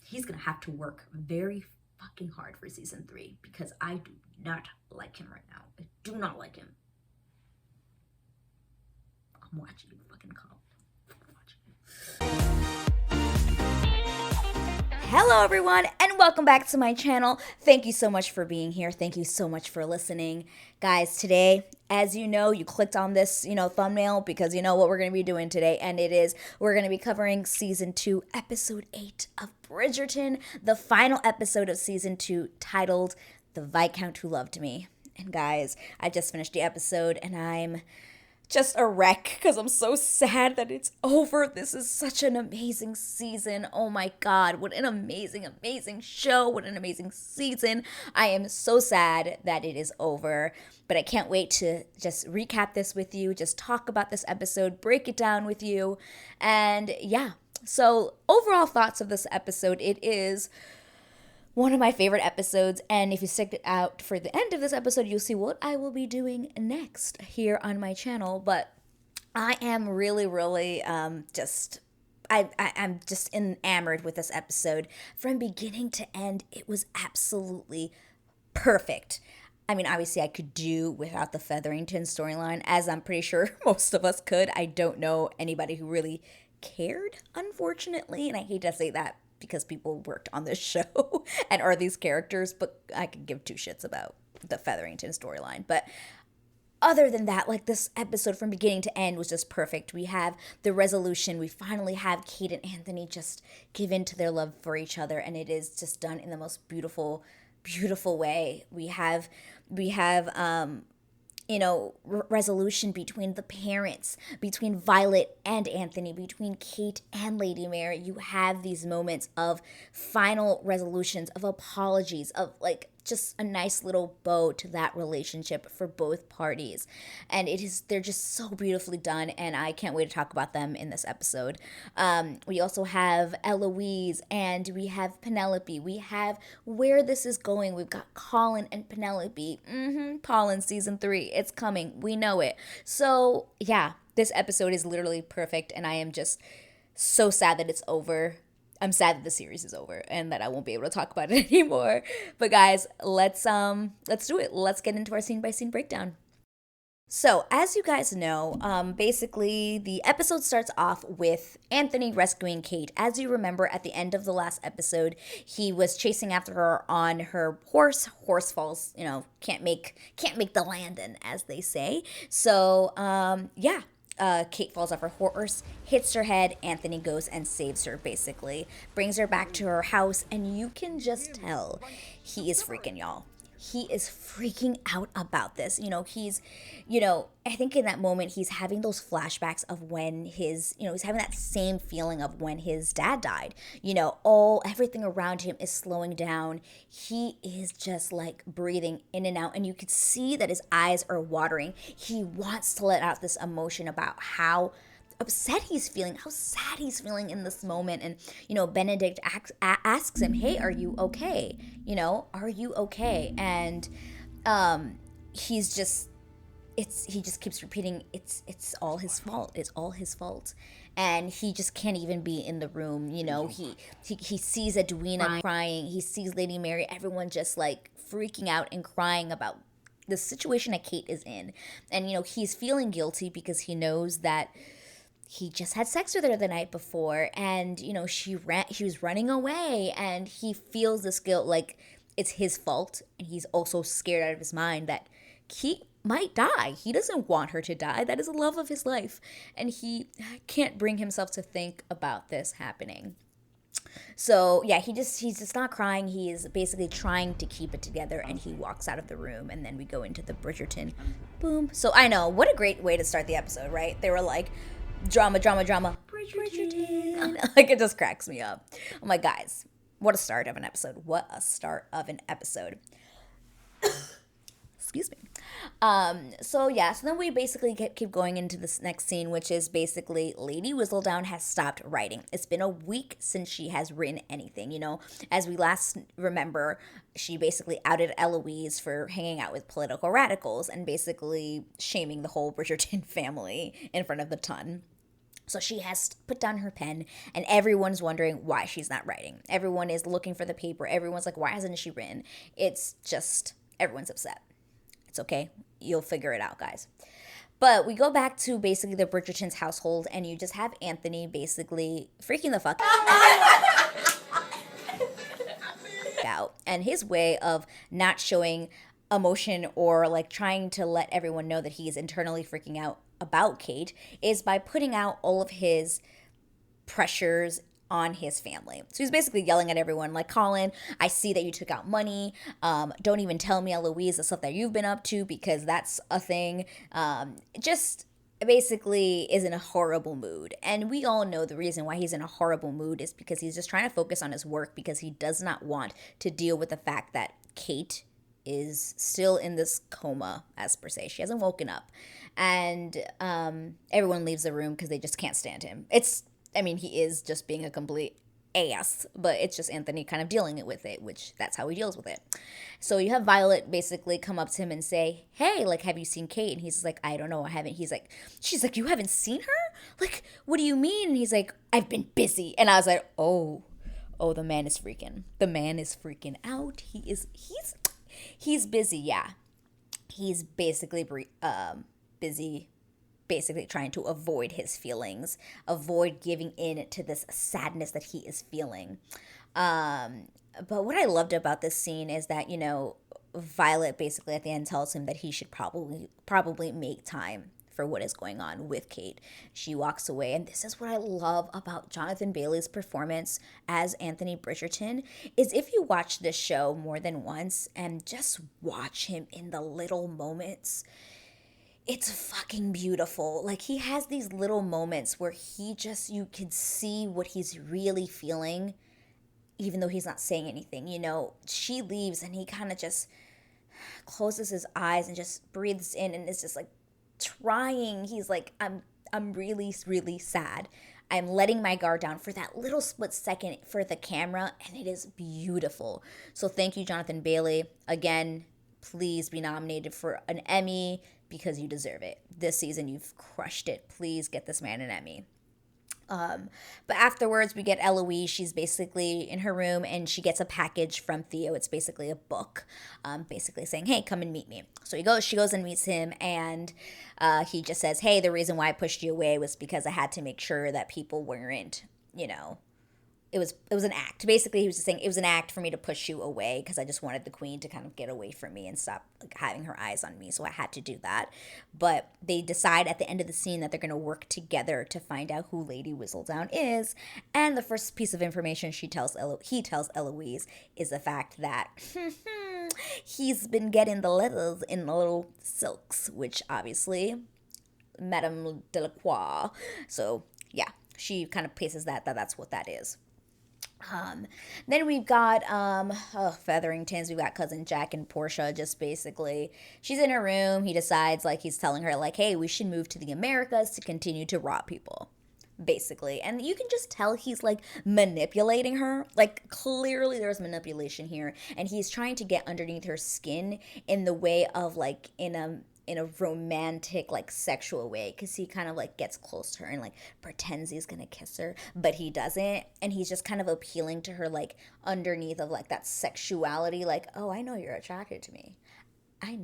he's gonna have to work very fucking hard for season 3 because I do not like him right now. I do not like him. I'm watching you, fucking Colin. Hello everyone and welcome back to my channel. Thank you so much for being here. Thank you so much for listening. Guys, today, as you know, you clicked on this, thumbnail because you know what we're going to be doing today, and it is we're going to be covering season 2, episode 8 of Bridgerton, the final episode of season 2, titled The Viscount Who Loved Me. And guys, I just finished the episode and I'm just a wreck because I'm so sad that it's over. This is such an amazing season. Oh my God, what an amazing, amazing show. What an amazing season. I am so sad that it is over, but I can't wait to just recap this with you, just talk about this episode, break it down with you. And yeah, so overall thoughts of this episode, it is one of my favorite episodes, and if you stick it out for the end of this episode, you'll see what I will be doing next here on my channel. But I am really, really I'm just enamored with this episode. From beginning to end, it was absolutely perfect. I mean, obviously, I could do without the Featherington storyline, as I'm pretty sure most of us could. I don't know anybody who really cared, unfortunately, and I hate to say that because people worked on this show and are these characters, but I could give two shits about the Featherington storyline. But other than that, like, this episode from beginning to end was just perfect. We have the resolution. We finally have Kate and Anthony just give in to their love for each other, and it is just done in the most beautiful, beautiful way. We have resolution between the parents, between Violet and Anthony, between Kate and Lady Mary. You have these moments of final resolutions, of apologies, of like just a nice little bow to that relationship for both parties. And they're just so beautifully done, and I can't wait to talk about them in this episode. We also have Eloise and we have Penelope. We have where this is going. We've got Colin and Penelope. Colin season 3. It's coming. We know it. So yeah, this episode is literally perfect, and I am just so sad that it's over. I'm sad that the series is over and that I won't be able to talk about it anymore. But guys, let's do it. Let's get into our scene by scene breakdown. So, as you guys know, basically the episode starts off with Anthony rescuing Kate. As you remember, at the end of the last episode, he was chasing after her on her horse. Horse falls, can't make the landing, as they say. So, yeah. Kate falls off her horse, hits her head. Anthony goes and saves her, basically. Brings her back to her house, and you can just tell he is freaking, y'all. He is freaking out about this. I think in that moment he's having those flashbacks of when he's having that same feeling of when his dad died. Everything around him is slowing down. He is just like breathing in and out, and you could see that his eyes are watering. He wants to let out this emotion about how upset he's feeling, how sad he's feeling in this moment. And Benedict asks him, "Hey, are you okay? Are you okay?" And he's just he just keeps repeating, it's all his fault, it's all his fault. And he just can't even be in the room. He sees Edwina crying, he sees Lady Mary, everyone just like freaking out and crying about the situation that Kate is in. And he's feeling guilty because he knows that he just had sex with her the night before, and she was running away, and he feels this guilt, like it's his fault. And he's also scared out of his mind that he might die. He doesn't want her to die. That is the love of his life, and he can't bring himself to think about this happening. So yeah, he's just not crying. He is basically trying to keep it together, and he walks out of the room. And then we go into the Bridgerton. Boom. So I know, what a great way to start the episode, right? They were like, drama, drama, drama. Bridgerton. Like, it just cracks me up. I'm like, guys, what a start of an episode. What a start of an episode. Excuse me. So then we basically keep going into this next scene, which is basically Lady Whistledown has stopped writing. It's been a week since she has written anything. As we last remember, she basically outed Eloise for hanging out with political radicals and basically shaming the whole Bridgerton family in front of the ton. So she has put down her pen, and everyone's wondering why she's not writing. Everyone is looking for the paper. Everyone's like, why hasn't she written? It's just, everyone's upset. It's okay. You'll figure it out, guys. But we go back to basically the Bridgerton's household, and you just have Anthony basically freaking the fuck out. And his way of not showing emotion or like trying to let everyone know that he is internally freaking out about Kate is by putting out all of his pressures on his family. So he's basically yelling at everyone like, Colin, I see that you took out money. Don't even tell me, Eloise, the stuff that you've been up to, because that's a thing. Just basically is in a horrible mood. And we all know the reason why he's in a horrible mood is because he's just trying to focus on his work, because he does not want to deal with the fact that Kate is still in this coma, as per se. She hasn't woken up. And everyone leaves the room because they just can't stand him. He is just being a complete ass, but it's just Anthony kind of dealing with it, which that's how he deals with it. So you have Violet basically come up to him and say, hey, like, have you seen Kate? And he's like, I don't know, I haven't. She's like, you haven't seen her? Like, what do you mean? And he's like, I've been busy. And I was like, oh, the man is freaking. The man is freaking out. He's busy, yeah. He's basically busy, basically trying to avoid his feelings, avoid giving in to this sadness that he is feeling. But what I loved about this scene is that, Violet basically at the end tells him that he should probably make time for what is going on with Kate. She walks away, and this is what I love about Jonathan Bailey's performance as Anthony Bridgerton, is if you watch this show more than once and just watch him in the little moments, it's fucking beautiful. Like, he has these little moments where you could see what he's really feeling, even though he's not saying anything. She leaves and he kind of just closes his eyes and just breathes in, and it's just like trying. He's like, I'm really, really sad. I'm letting my guard down for that little split second for the camera, and it is beautiful. So thank you, Jonathan Bailey. Again, please be nominated for an Emmy, because you deserve it. This season, you've crushed it. Please get this man an Emmy. But afterwards, we get Eloise. She's basically in her room, and she gets a package from Theo. It's basically a book, basically saying, hey, come and meet me. So she goes and meets him, and he just says, hey, the reason why I pushed you away was because I had to make sure that people weren't, it was an act. Basically, he was just saying it was an act for me to push you away, because I just wanted the queen to kind of get away from me and stop having her eyes on me. So I had to do that. But they decide at the end of the scene that they're going to work together to find out who Lady Whistledown is. And the first piece of information he tells Eloise is the fact that he's been getting the letters in the little silks, which obviously Madame Delacroix. So yeah, she kind of places that's what that is. Then we've got Featheringtons. We've got cousin Jack and Portia. Just basically, she's in her room. He decides, like, he's telling her, like, hey, we should move to the Americas to continue to rob people, basically. And you can just tell he's like manipulating her. Like, clearly there's manipulation here, and he's trying to get underneath her skin in the way of like in a romantic, like, sexual way, because he kind of like gets close to her and like pretends he's gonna kiss her, but he doesn't, and he's just kind of appealing to her, like, underneath of like that sexuality, like, oh, I know you're attracted to me. I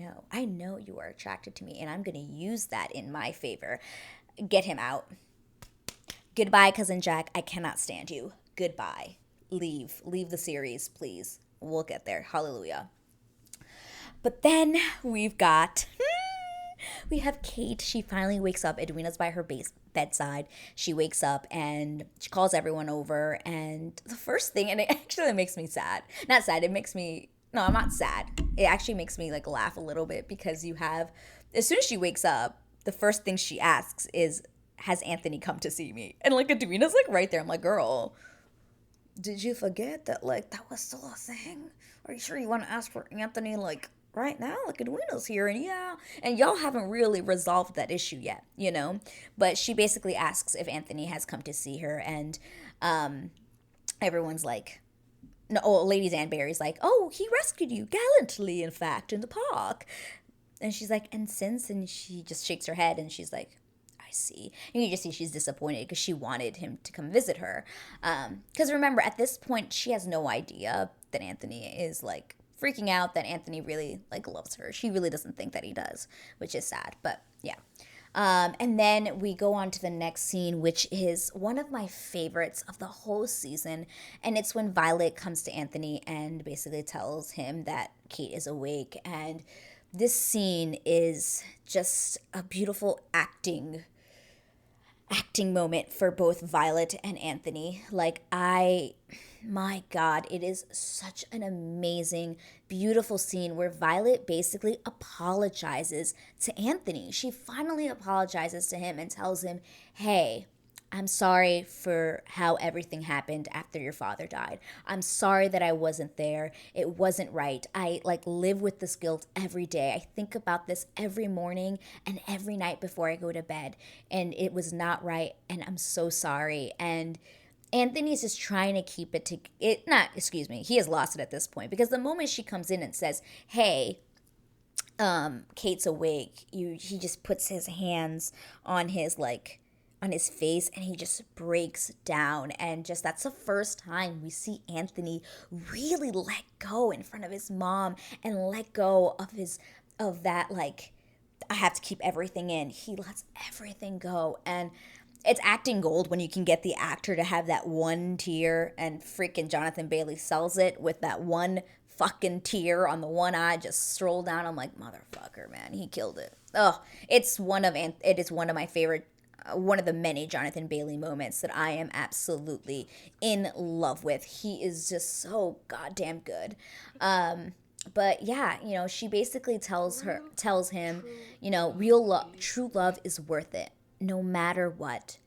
know you are attracted to me, and I'm gonna use that in my favor. Get him out. Goodbye, cousin Jack. I cannot stand you. Goodbye. Leave the series, please. We'll get there. Hallelujah. But then we have Kate. She finally wakes up. Edwina's by her bedside. She wakes up and she calls everyone over. And the first thing, and it actually makes me sad. Not sad. No, I'm not sad. It actually makes me like laugh a little bit, because as soon as she wakes up, the first thing she asks is, has Anthony come to see me? And like Edwina's like right there. I'm like, girl, did you forget that like that was still a thing? Are you sure you want to ask for Anthony like right now? Like, Edwina's here, and y'all haven't really resolved that issue yet, But she basically asks if Anthony has come to see her, and everyone's like, no, Lady Danbury's like, oh, he rescued you gallantly, in fact, in the park. And she's like, and since? And she just shakes her head, and she's like, I see. And you just see she's disappointed because she wanted him to come visit her. Because remember, at this point, she has no idea that Anthony is like freaking out, that Anthony really like loves her. She really doesn't think that he does, which is sad. But yeah. And then we go on to the next scene, which is one of my favorites of the whole season. And it's when Violet comes to Anthony and basically tells him that Kate is awake. And this scene is just a beautiful acting moment for both Violet and Anthony. Like, my God, it is such an amazing, beautiful scene where Violet basically apologizes to Anthony. She finally apologizes to him and tells him, hey, I'm sorry for how everything happened after your father died. I'm sorry that I wasn't there. It wasn't right. I like live with this guilt every day. I think about this every morning and every night before I go to bed. And it was not right. And I'm so sorry. And Anthony's just trying to keep it he has lost it at this point. Because the moment she comes in and says, hey, Kate's awake, he just puts his hands on his face and he just breaks down. And just that's the first time we see Anthony really let go in front of his mom and let go of that, like, I have to keep everything in. He lets everything go. And it's acting gold when you can get the actor to have that one tear, and freaking Jonathan Bailey sells it with that one fucking tear on the one eye just stroll down. I'm like, motherfucker, man, he killed it. Oh, it is one of my favorite, one of the many Jonathan Bailey moments that I am absolutely in love with. He is just so goddamn good. But yeah, she basically tells him, true love is worth it. No matter what,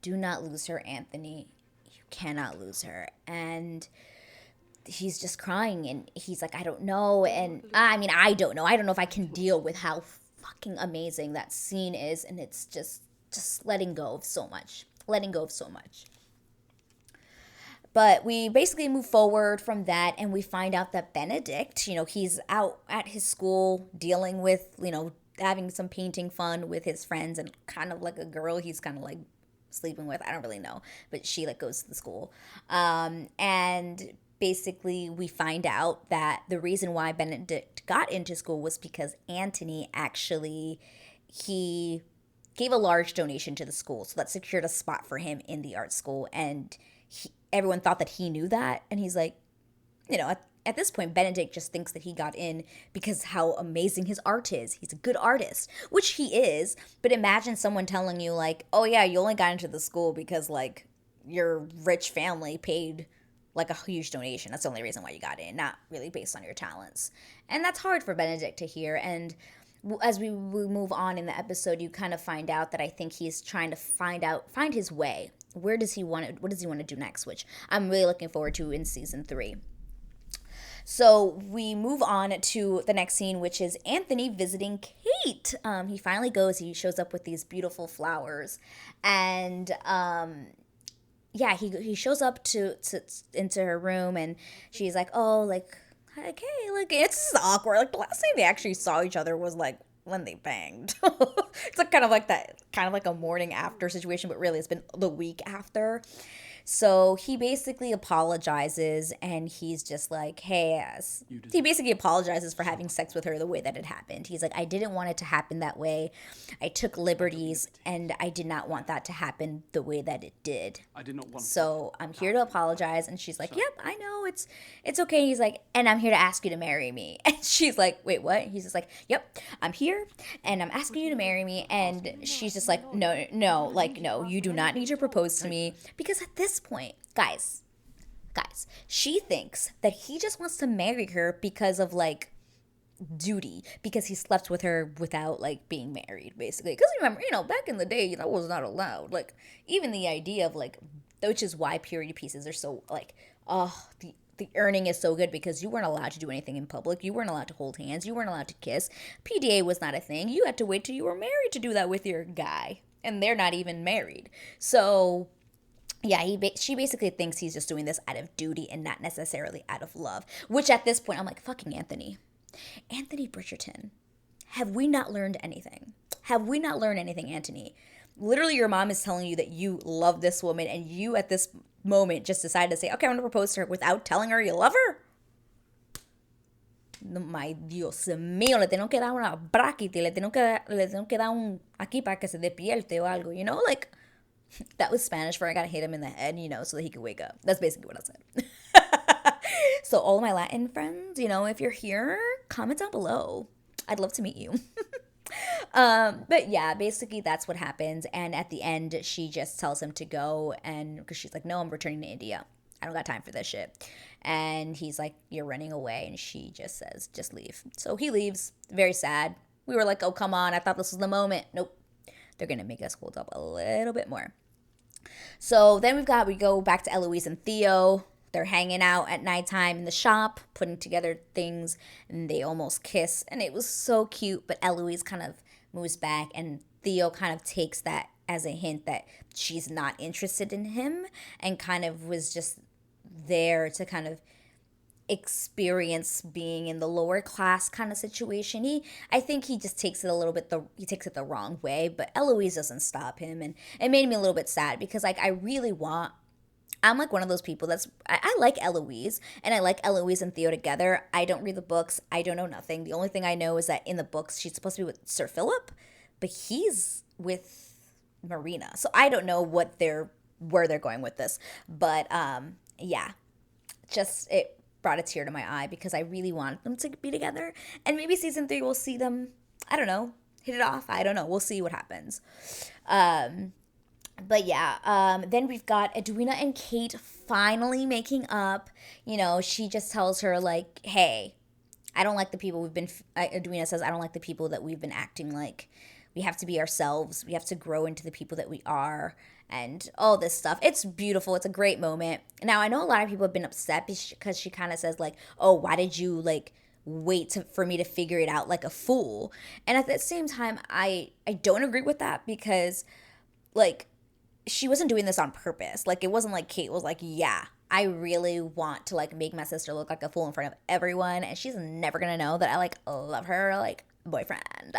do not lose her, Anthony. You cannot lose her. And he's just crying and he's like, I don't know. And I don't know. I don't know if I can deal with how fucking amazing that scene is. And it's just letting go of so much. But we basically move forward from that and we find out that Benedict, he's out at his school dealing with, having some painting fun with his friends and kind of like a girl he's kind of like sleeping with. I don't really know, but she like goes to the school. And basically we find out that the reason why Benedict got into school was because Anthony actually, he gave a large donation to the school. So that secured a spot for him in the art school. And everyone thought that he knew that. And he's like, at this point, Benedict just thinks that he got in because how amazing his art is. He's a good artist, which he is. But imagine someone telling you like, oh yeah, you only got into the school because like your rich family paid like a huge donation. That's the only reason why you got in, not really based on your talents. And that's hard for Benedict to hear. And as we move on in the episode, you kind of find out that I think he's trying to find his what does he want to do next, which I'm really looking forward to in season 3. So we move on to the next scene, which is Anthony visiting Kate. He finally goes. He shows up with these beautiful flowers, and he shows up into her room, and she's like, oh, like, okay, like it's awkward. Like the last time they actually saw each other was like when they banged. It's like kind of like a morning after situation, but really it's been the week after. So he basically apologizes and he's just like, hey, he basically apologizes for having sex with her the way that it happened. He's like, I didn't want it to happen that way. I took liberties and I did not want that to happen the way that it did. I did not want So I'm here to apologize. And she's like, yep, I know, it's okay. He's like, and I'm here to ask you to marry me. And she's like, wait, what? He's just like, yep, I'm here and I'm asking you to marry me. And she's just like, no, you do not need to propose to me. Because at this point, guys, she thinks that he just wants to marry her because of like duty, because he slept with her without like being married, basically. Because remember, back in the day, that was not allowed. Like even the idea of like, which is why purity pieces are so like, the earning is so good, because you weren't allowed to do anything in public. You weren't allowed to hold hands. You weren't allowed to kiss. PDA was not a thing. You had to wait till you were married to do that with your guy, and they're not even married. So yeah, she basically thinks he's just doing this out of duty and not necessarily out of love. Which at this point, I'm like, fucking Anthony Bridgerton. Have we not learned anything? Anthony? Literally, your mom is telling you that you love this woman, and you at this moment just decided to say, okay, I'm going to propose to her without telling her you love her? No, my Dios mío, le tengo que dar una braquita, le tengo que dar un aquí para que se despierte o algo, you know? Like, that was Spanish for I gotta hit him in the head, you know, so that he could wake up. That's basically what I said. So all of my Latin friends, you know, if you're here, comment down below. I'd love to meet you. But yeah, basically that's what happens. And at the end, she just tells him to go, and because she's like, no, I'm returning to India. I don't got time for this shit. And he's like, you're running away. And she just says, just leave. So he leaves, very sad. We were like, oh, come on. I thought this was the moment. Nope. They're going to make us hold up a little bit more. So then we go back to Eloise and Theo. They're hanging out at nighttime in the shop, putting together things, and they almost kiss. And it was so cute, but Eloise kind of moves back, and Theo kind of takes that as a hint that she's not interested in him, and kind of was just there to kind of experience being in the lower class kind of situation. I think he just takes it a little bit, he takes it the wrong way, but Eloise doesn't stop him, and it made me a little bit sad because like I'm like one of those people I like Eloise, and I like Eloise and Theo together. I don't read the books. I don't know nothing. The only thing I know is that in the books, she's supposed to be with Sir Philip, but he's with Marina. So I don't know where they're going with this. But yeah, just it brought a tear to my eye because I really want them to be together. And maybe season 3 we'll see them, I don't know, hit it off. I don't know. We'll see what happens. But yeah, then we've got Edwina and Kate finally making up. You know, she just tells her, like, hey, I don't like the people Edwina says, I don't like the people that we've been acting like. We have to be ourselves. We have to grow into the people that we are, and all this stuff. It's beautiful. It's a great moment. Now, I know a lot of people have been upset because she kind of says, like, oh, why did you, like, wait for me to figure it out like a fool? And at the same time, I don't agree with that because, like, she wasn't doing this on purpose. Like, it wasn't like Kate was like, yeah, I really want to, like, make my sister look like a fool in front of everyone, and she's never gonna know that I, like, love her, like, boyfriend.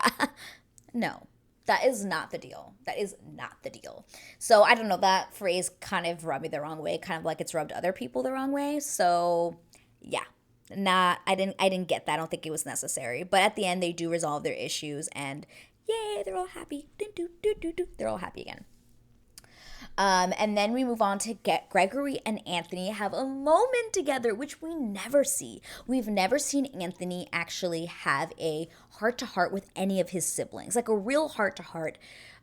No, that is not the deal. That is not the deal. So, I don't know, that phrase kind of rubbed me the wrong way, kind of like it's rubbed other people the wrong way. So, yeah. I didn't get that. I don't think it was necessary. But at the end, they do resolve their issues, and yay, they're all happy. They're all happy again. And then we move on to get Gregory and Anthony have a moment together, which we never see. We've never seen Anthony actually have a heart-to-heart with any of his siblings, like a real heart-to-heart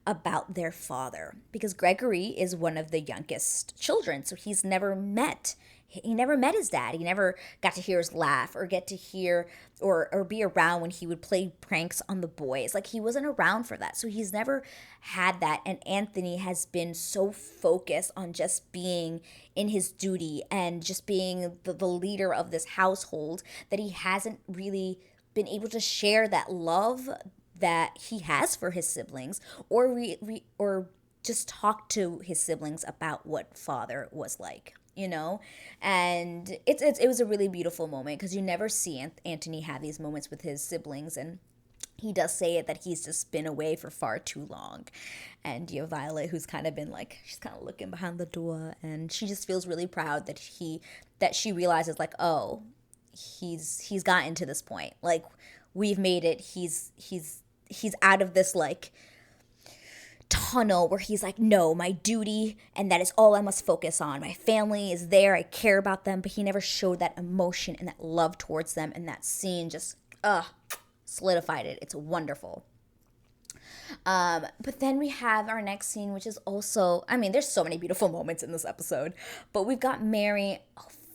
about their father, because Gregory is one of the youngest children, so he never met his dad. He never got to hear his laugh or get to hear or be around when he would play pranks on the boys. Like, he wasn't around for that. So he's never had that. And Anthony has been so focused on just being in his duty and just being the leader of this household that he hasn't really been able to share that love that he has for his siblings, or just talk to his siblings about what father was like, you know? And it was a really beautiful moment because you never see Anthony have these moments with his siblings, and he does say it that he's just been away for far too long. And you know, Violet, who's kind of been like, she's kind of looking behind the door, and she just feels really proud that she realizes, like, oh, he's gotten to this point. Like, we've made it. He's out of this, like, tunnel where he's like, no, my duty, and that is all I must focus on. My family is there. I care about them. But he never showed that emotion and that love towards them. And that scene just, solidified it. It's wonderful. But then we have our next scene, which is also, I mean, there's so many beautiful moments in this episode, but we've got Mary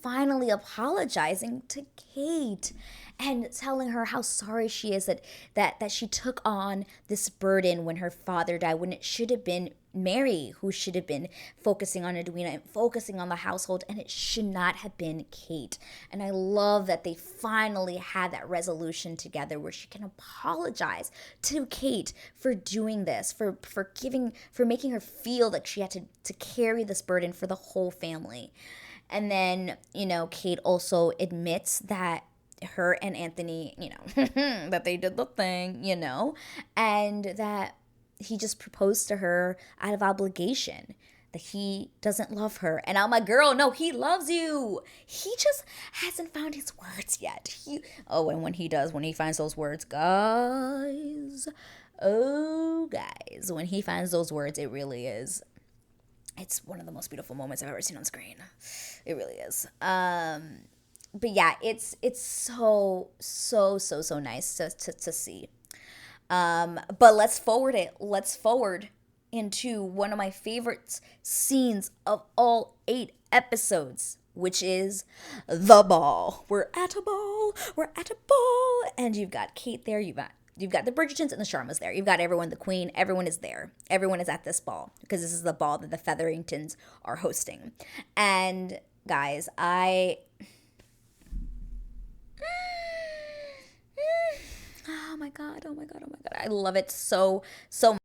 finally apologizing to Kate and telling her how sorry she is that she took on this burden when her father died, when it should have been Mary who should have been focusing on Edwina and focusing on the household, and it should not have been Kate. And I love that they finally had that resolution together where she can apologize to Kate for doing this, for making her feel like she had to carry this burden for the whole family. And then, you know, Kate also admits that her and Anthony, you know, that they did the thing, you know, and that he just proposed to her out of obligation, that he doesn't love her. And I'm like, girl, no, he loves you. He just hasn't found his words yet. And when he does, when he finds those words, guys, when he finds those words, it really is. It's one of the most beautiful moments I've ever seen on screen. It really is. But yeah, it's so nice to see. But let's forward into one of my favorite scenes of all 8 episodes, which is the ball. We're at a ball, and you've got Kate there, you've got the Bridgertons and the Sharmas there. You've got everyone, the Queen, everyone is there. Everyone is at this ball because this is the ball that the Featheringtons are hosting. And guys, oh my god, I love it so much.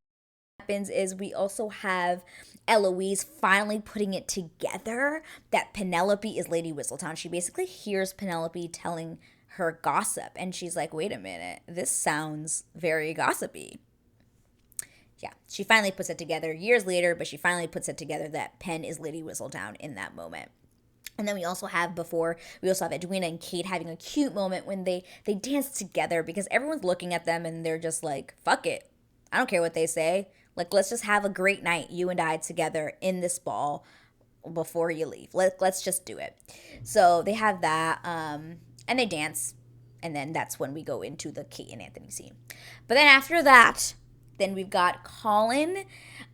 What happens is we also have ELOISE finally putting it together that Penelope is Lady Whistledown. She basically hears Penelope telling her gossip, and she's like, wait a minute, this sounds very gossipy. Yeah, she finally puts it together years later, but she finally puts it together that Pen is Lady Whistledown in that moment. And then we also have Edwina and Kate having a cute moment when they dance together, because everyone's looking at them and they're just like, fuck it, I don't care what they say. Like, let's just have a great night, you and I together in this ball before you leave. Let's just do it. So they have that, and they dance, and then that's when we go into the Kate and Anthony scene. But then after that, then we've got Colin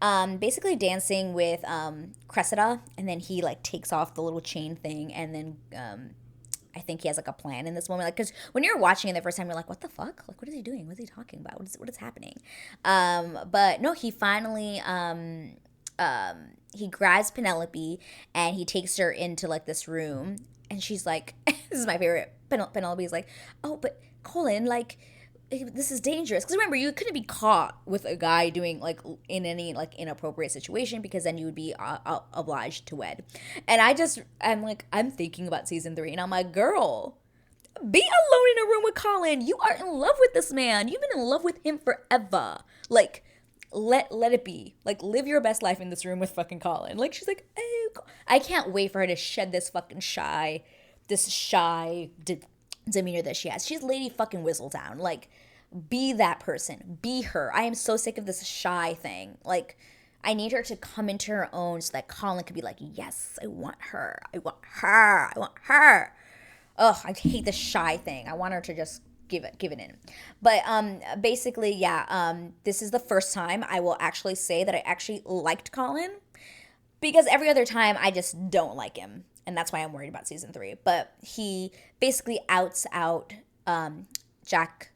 basically dancing with Cressida, and then he like takes off the little chain thing, and then I think he has like a plan in this moment, like, because when you're watching it the first time, you're like, what the fuck, like, what is he doing, what is he talking about, what is happening? But no, he finally he grabs Penelope and he takes her into like this room, and she's like, this is my favorite, Penelope's like, oh, but Colin, like, this is dangerous, because remember, you couldn't be caught with a guy doing like in any like inappropriate situation, because then you would be obliged to wed. And I'm thinking about season 3, and I'm like, girl, be alone in a room with Colin. You are in love with this man. You've been in love with him forever. Like, let it be. Like, live your best life in this room with fucking Colin. Like, she's like, oh, I can't wait for her to shed this fucking shy demeanor that she has. She's Lady fucking Whistledown. Like, be that person. Be her. I am so sick of this shy thing. Like, I need her to come into her own so that Colin could be like, yes, I want her. Ugh, I hate the shy thing. I want her to just give it in. But basically, yeah, this is the first time I will actually say that I actually liked Colin, because every other time I just don't like him. And that's why I'm worried about season 3. But he basically outs out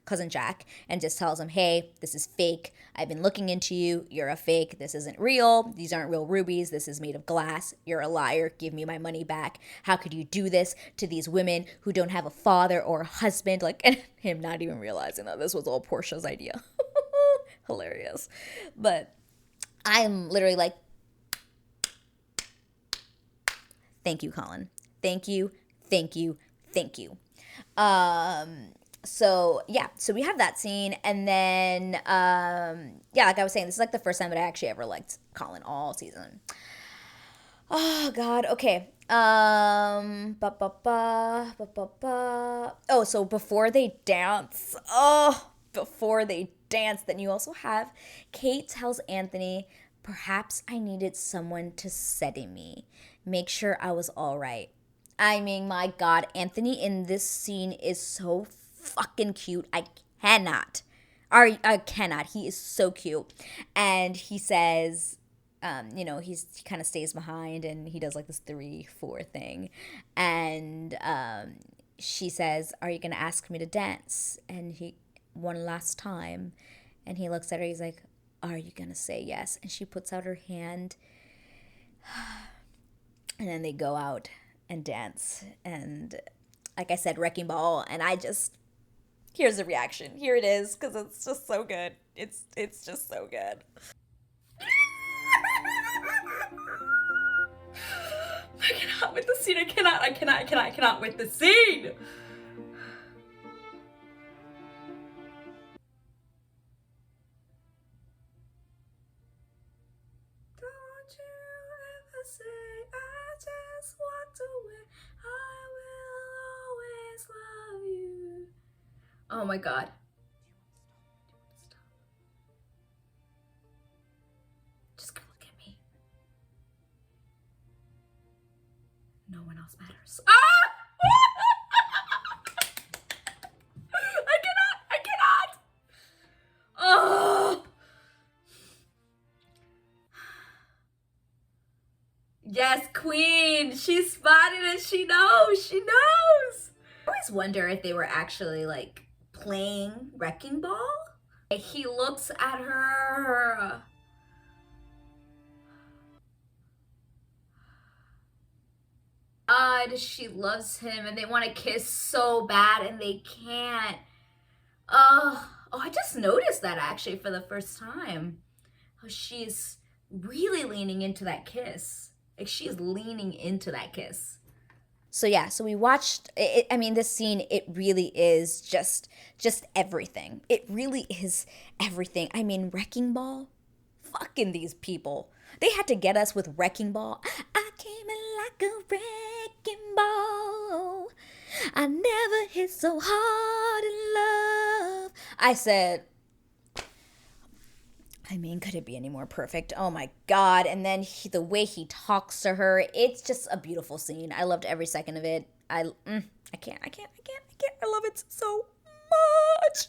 cousin Jack, and just tells him, hey, this is fake. I've been looking into you. You're a fake. This isn't real. These aren't real rubies. This is made of glass. You're a liar. Give me my money back. How could you do this to these women who don't have a father or a husband? Like, and him not even realizing that this was all Portia's idea. Hilarious. But I'm literally like, thank you, Colin. Thank you. So we have that scene, and then like I was saying, this is like the first time that I actually ever liked Colin all season. Oh god, okay. Oh, so before they dance, then you also have Kate tells Anthony, perhaps I needed someone to steady me, make sure I was all right. I mean, my god, Anthony in this scene is so fucking cute. I cannot. He is so cute. And he says, he kind of stays behind, and he does like this 3-4 thing. And she says, are you going to ask me to dance? And he, one last time. And he looks at her, he's like, are you going to say yes? And she puts out her hand. And then they go out and dance. And like I said, wrecking ball. And here's the reaction. Here it is, because it's just so good. It's just so good. I cannot with the scene. I cannot with the scene. away, I will always love you. Oh my God. Just go look at me. No one else matters. Ah! I cannot. Oh. Yes, queen. She spotted it. She knows. She knows. I always wonder if they were actually like playing Wrecking Ball. He looks at her. God, she loves him and they want to kiss so bad and they can't. Oh, I just noticed that actually for the first time. Oh, she's really leaning into that kiss. Like she's leaning into that kiss. So yeah, so we watched it. I mean, this scene, it really is just everything. It really is everything. I mean, Wrecking Ball, fucking these people. They had to get us with Wrecking Ball. I came in like a wrecking ball. I never hit so hard in love. I said, I mean, could it be any more perfect? Oh my God. And then the way he talks to her, it's just a beautiful scene. I loved every second of it. I can't. I love it so much.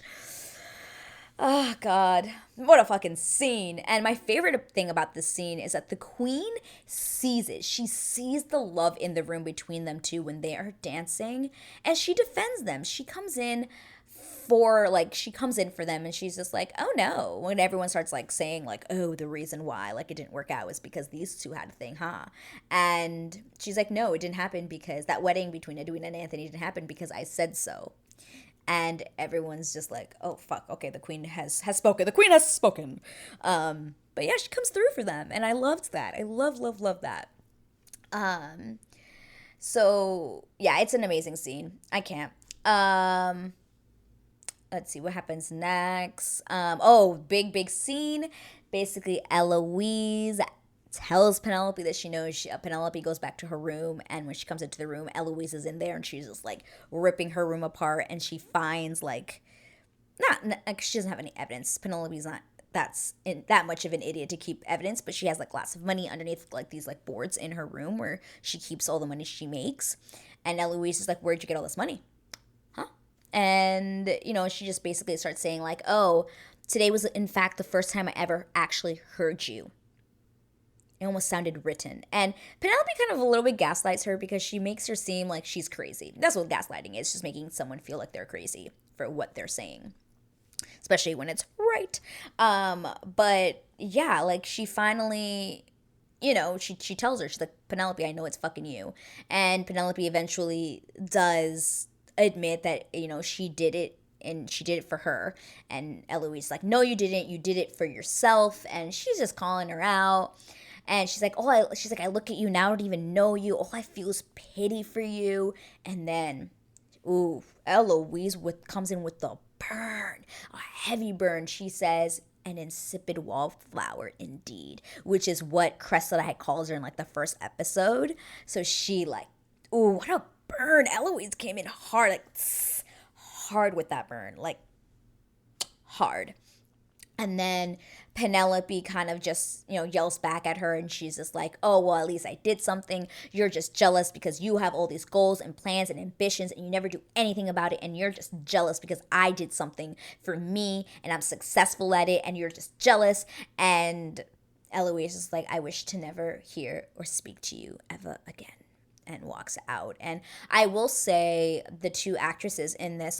Oh God, what a fucking scene. And my favorite thing about this scene is that the queen sees it. She sees the love in the room between them two when they are dancing, and she defends them. She comes in for them and she's just like, oh no, when everyone starts like saying like, oh, the reason why like it didn't work out was because these two had a thing, huh? And she's like, no, it didn't happen because that wedding between Edwina and Anthony didn't happen because I said so. And everyone's just like, oh fuck, okay, the queen has spoken. The queen has spoken. But yeah, she comes through for them, and I loved that. I love that. So yeah, it's an amazing scene. I can't. Let's see what happens next. Big scene. Basically, Eloise tells Penelope that she knows. Penelope goes back to her room, and when she comes into the room, Eloise is in there, and she's just like ripping her room apart, and she finds like not like she doesn't have any evidence. Penelope's not that much of an idiot to keep evidence, but she has like lots of money underneath like these like boards in her room where she keeps all the money she makes. And Eloise is like, "Where'd you get all this money?" And, she just basically starts saying like, oh, today was in fact the first time I ever actually heard you. It almost sounded written. And Penelope kind of a little bit gaslights her because she makes her seem like she's crazy. That's what gaslighting is, just making someone feel like they're crazy for what they're saying, especially when it's right. But yeah, like she finally, she tells her, she's like, Penelope, I know it's fucking you. And Penelope eventually does admit that, she did it and she did it for her. And Eloise is like, no, you didn't. You did it for yourself. And she's just calling her out. And she's like, I look at you now, I don't even know you. All I feel is pity for you. And then, Eloise comes in with the burn, a heavy burn. She says, an insipid wallflower indeed, which is what Cressida calls her in like the first episode. So she like, what a burn. Eloise came in hard, like hard with that burn, like hard. And then Penelope kind of just, yells back at her, and she's just like, oh, well, at least I did something. You're just jealous because you have all these goals and plans and ambitions and you never do anything about it. And you're just jealous because I did something for me and I'm successful at it and you're just jealous. And Eloise is like, I wish to never hear or speak to you ever again. And walks out. And I will say the two actresses in this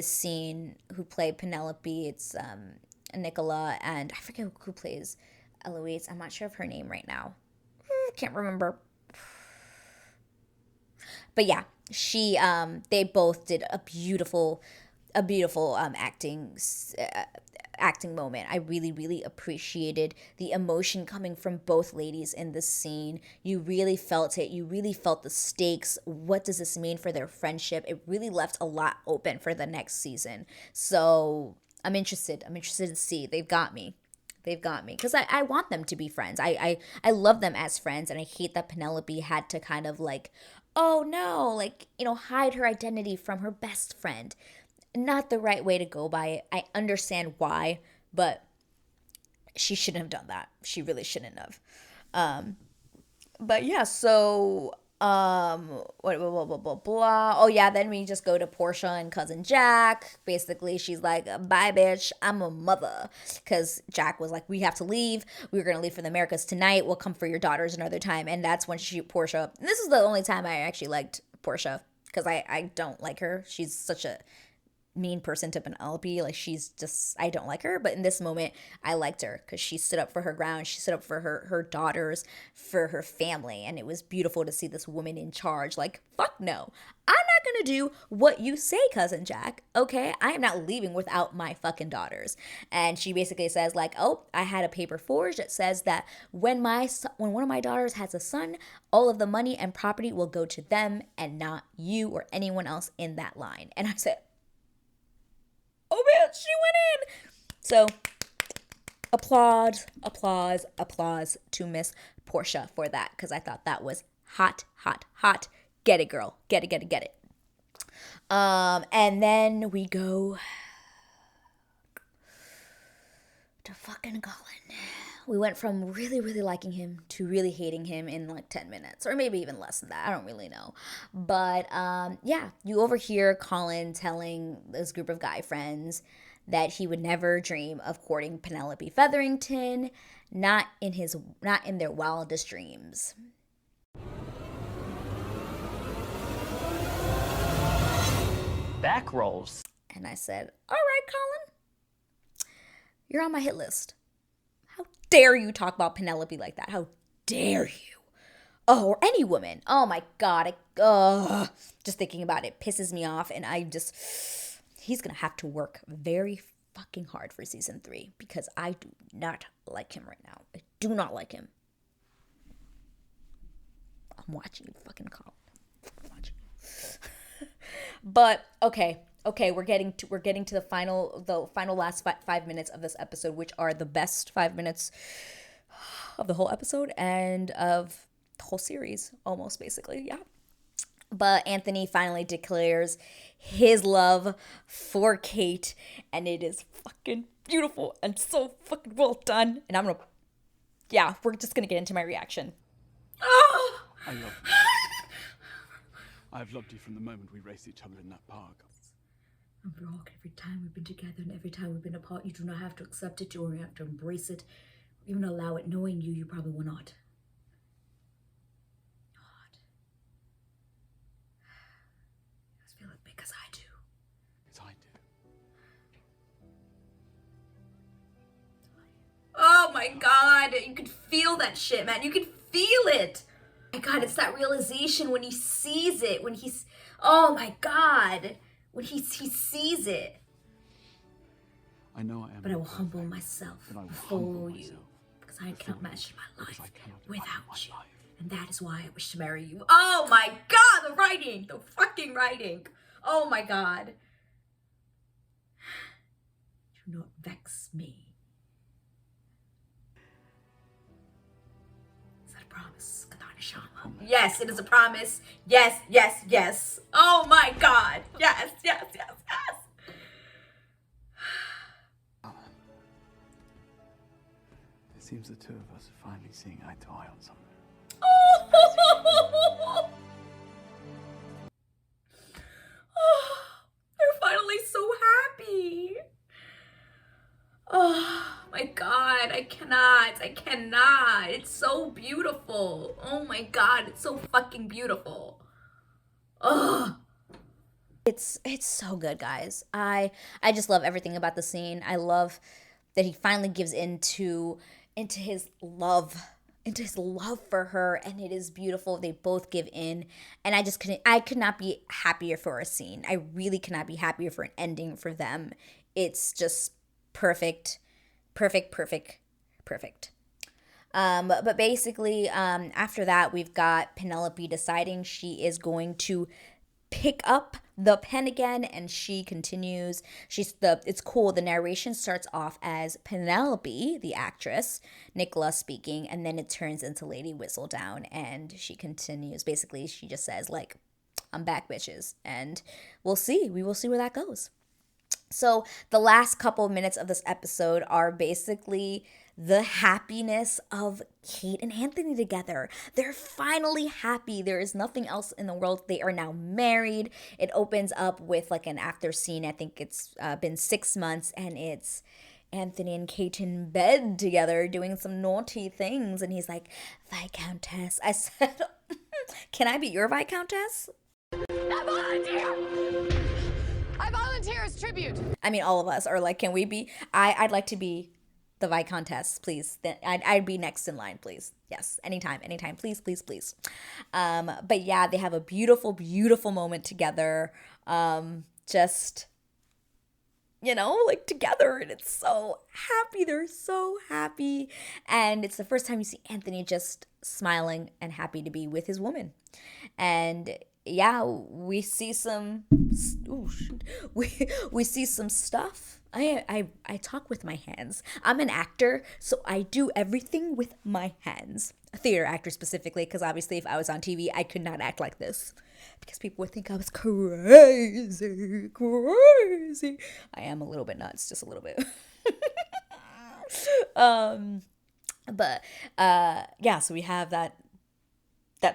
scene who play Penelope. It's Nicola, and I forget who plays Eloise. I'm not sure of her name right now. Can't remember. But yeah, they both did a beautiful acting moment. I really, really appreciated the emotion coming from both ladies in this scene. You really felt it. You really felt the stakes. What does this mean for their friendship? It really left a lot open for the next season. So I'm interested to see. They've got me. They've got me. Because I want them to be friends. I love them as friends. And I hate that Penelope had to kind of like, oh no, like, hide her identity from her best friend. Not the right way to go by it. I understand why, but she shouldn't have done that. She really shouldn't have. But yeah, so what blah, blah, blah, blah. Oh yeah, then we just go to Portia and cousin Jack. Basically, she's like, bye bitch, I'm a mother. Because Jack was like, we have to leave. We were gonna leave for the Americas tonight. We'll come for your daughters another time. And that's when Portia, and this is the only time I actually liked Portia, because I don't like her. She's such a mean person to Penelope. Like, she's just, I don't like her. But in this moment, I liked her because she stood up for her ground. She stood up for her daughters, for her family. And it was beautiful to see this woman in charge. Like, fuck no. I'm not going to do what you say, cousin Jack. Okay? I am not leaving without my fucking daughters. And she basically says like, oh, I had a paper forged that says that when one of my daughters has a son, all of the money and property will go to them and not you or anyone else in that line. And I said, oh man, she went in. So applause to Miss Portia for that, because I thought that was hot. Get it, girl. Get it. And then we go to fucking Colin. We went from really, really liking him to really hating him in like 10 minutes, or maybe even less than that. I don't really know. But yeah, you overhear Colin telling this group of guy friends that he would never dream of courting Penelope Featherington, not in their wildest dreams. Back rolls. And I said, all right, Colin, you're on my hit list. How dare you talk about Penelope like that? How dare you? Oh, or any woman. Oh my God. Just thinking about it pisses me off. And he's going to have to work very fucking hard for season 3, because I do not like him right now. I do not like him. I'm watching you, fucking Colin. I'm watching you. But okay, we're getting to the final last 5 minutes of this episode, which are the best 5 minutes of the whole episode and of the whole series, almost, basically. Yeah. But Anthony finally declares his love for Kate, and it is fucking beautiful and so fucking well done. And we're just gonna get into my reaction. Oh! I love you. I've loved you from the moment we raced each other in that park. And Brock, every time we've been together and every time we've been apart, you do not have to accept it, you only have to embrace it, even allow it. Knowing you probably will not. God. I just feel it because I do. Yes, I do. Oh my God, you could feel that shit, man. You could feel it. My God, it's that realization when he sees it, oh my God, when he sees it. I know I am. But I will humble myself before you, because I cannot match my life without you. And that is why I wish to marry you. Oh my God, the writing, the fucking writing. Oh my God. Do not vex me. Is that a promise? Yes, it is a promise. Yes. Oh my God. Yes. It seems the two of us are finally seeing eye to eye on something. They're finally so happy. Oh my God, I cannot. It's so beautiful. Oh my God, it's so fucking beautiful. Oh. It's so good, guys. I just love everything about the scene. I love that he finally gives into his love for her, and it is beautiful. They both give in, and I could not be happier for a scene. I really could not be happier for an ending for them. It's just perfect. But basically, after that, we've got Penelope deciding she is going to pick up the pen again, and she continues. It's cool. The narration starts off as Penelope, the actress, Nicola speaking, and then it turns into Lady Whistledown, and she continues. Basically, she just says, like, I'm back, bitches. And we'll see. We will see where that goes. So the last couple of minutes of this episode are basically the happiness of Kate and Anthony together. They're finally happy. There is nothing else in the world. They are now married. It opens up with like an after scene. I think it's been 6 months, and it's Anthony and Kate in bed together doing some naughty things. And he's like, Viscountess. I said, can I be your Viscountess? I volunteer! I volunteer as tribute. I mean, all of us are like, can we be? I'd like to be the Viscountess, please. I'd be next in line, please. Yes, anytime, please, please, please. But yeah, they have a beautiful, beautiful moment together. Just, you know, like together, and it's so happy. They're so happy, and it's the first time you see Anthony just smiling and happy to be with his woman, and yeah, we see some. Oh shoot, we see some stuff. I talk with my hands. I'm an actor, so I do everything with my hands. A theater actor specifically, because obviously if I was on TV, I could not act like this, because people would think I was crazy. I am a little bit nuts, just a little bit. But yeah, so we have that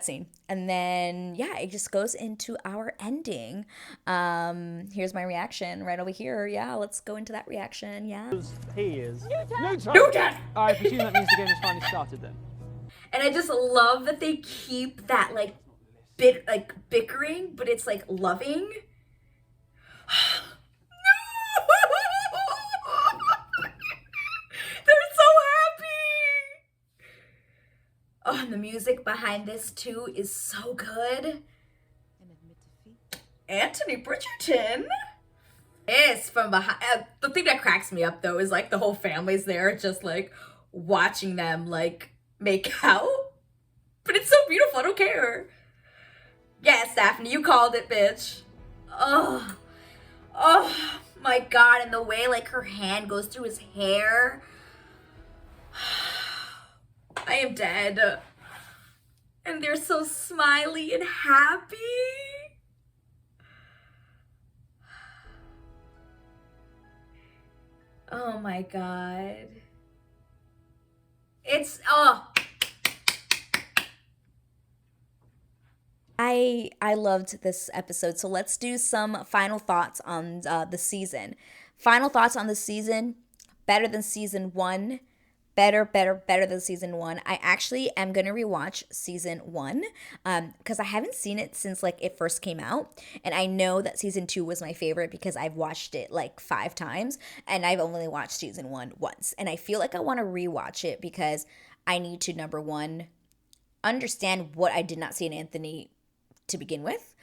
scene, and then yeah, it just goes into our ending. Here's my reaction right over here. Yeah, let's go into that reaction. Yeah, He is. Newton! I presume that means the game is finally started then. And I just love that they keep that like bickering, but it's like loving. They're so happy. Oh, and the music behind this too is so good. Anthony Bridgerton is from behind. The thing that cracks me up though is like the whole family's there, just like watching them like make out. But it's so beautiful. I don't care. Yes, Daphne, you called it, bitch. Oh my God! And the way like her hand goes through his hair. I am dead. And they're so smiley and happy. Oh my God. It's, oh. I loved this episode. So let's do some final thoughts on the season. Final thoughts on the season. Better than season 1. Better than season 1. I actually am going to rewatch season 1 because I haven't seen it since like it first came out. And I know that season 2 was my favorite because I've watched it like 5 times and I've only watched season 1 once. And I feel like I want to rewatch it because I need to, number one, understand what I did not see in Anthony to begin with.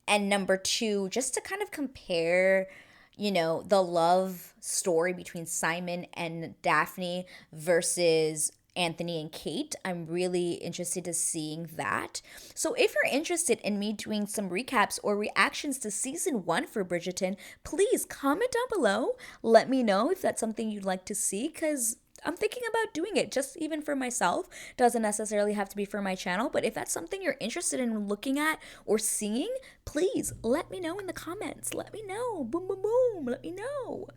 And number 2, just to kind of compare, you know, the love story between Simon and Daphne versus Anthony and Kate. I'm really interested to seeing that. So if you're interested in me doing some recaps or reactions to season 1 for Bridgerton, please comment down below. Let me know if that's something you'd like to see, because I'm thinking about doing it just even for myself. Doesn't necessarily have to be for my channel, but if that's something you're interested in looking at or seeing, please let me know in the comments. Let me know. Boom, boom, boom. Let me know.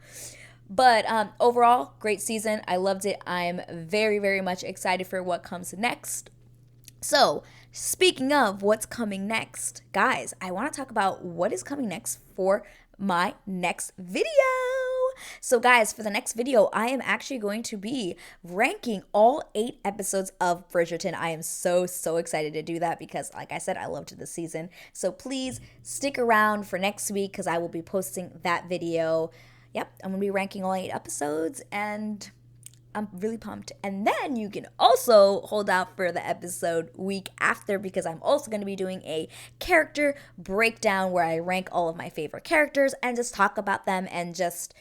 But overall, great season. I loved it. I'm very, very much excited for what comes next. So, speaking of what's coming next, guys, I want to talk about what is coming next for my next video. So guys, for the next video, I am actually going to be ranking all 8 episodes of Bridgerton. I am so excited to do that because, like I said, I loved this season. So please stick around for next week because I will be posting that video. Yep, I'm going to be ranking all 8 episodes and I'm really pumped. And then you can also hold out for the episode week after because I'm also going to be doing a character breakdown where I rank all of my favorite characters and just talk about them and just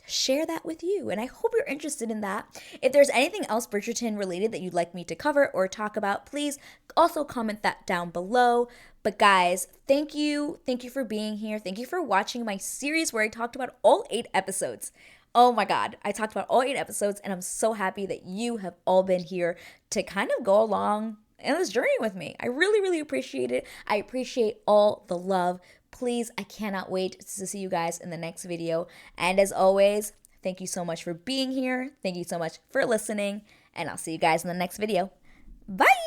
share that with you. And I hope you're interested in that. If there's anything else Bridgerton related that you'd like me to cover or talk about, please also comment that down below. But guys, thank you for being here. Thank you for watching my series where I talked about all 8 episodes. Oh my God, I talked about all 8 episodes, and I'm so happy that you have all been here to kind of go along in this journey with me. I really, really appreciate it. I appreciate all the love. Please, I cannot wait to see you guys in the next video. And as always, thank you so much for being here. Thank you so much for listening, and I'll see you guys in the next video. Bye!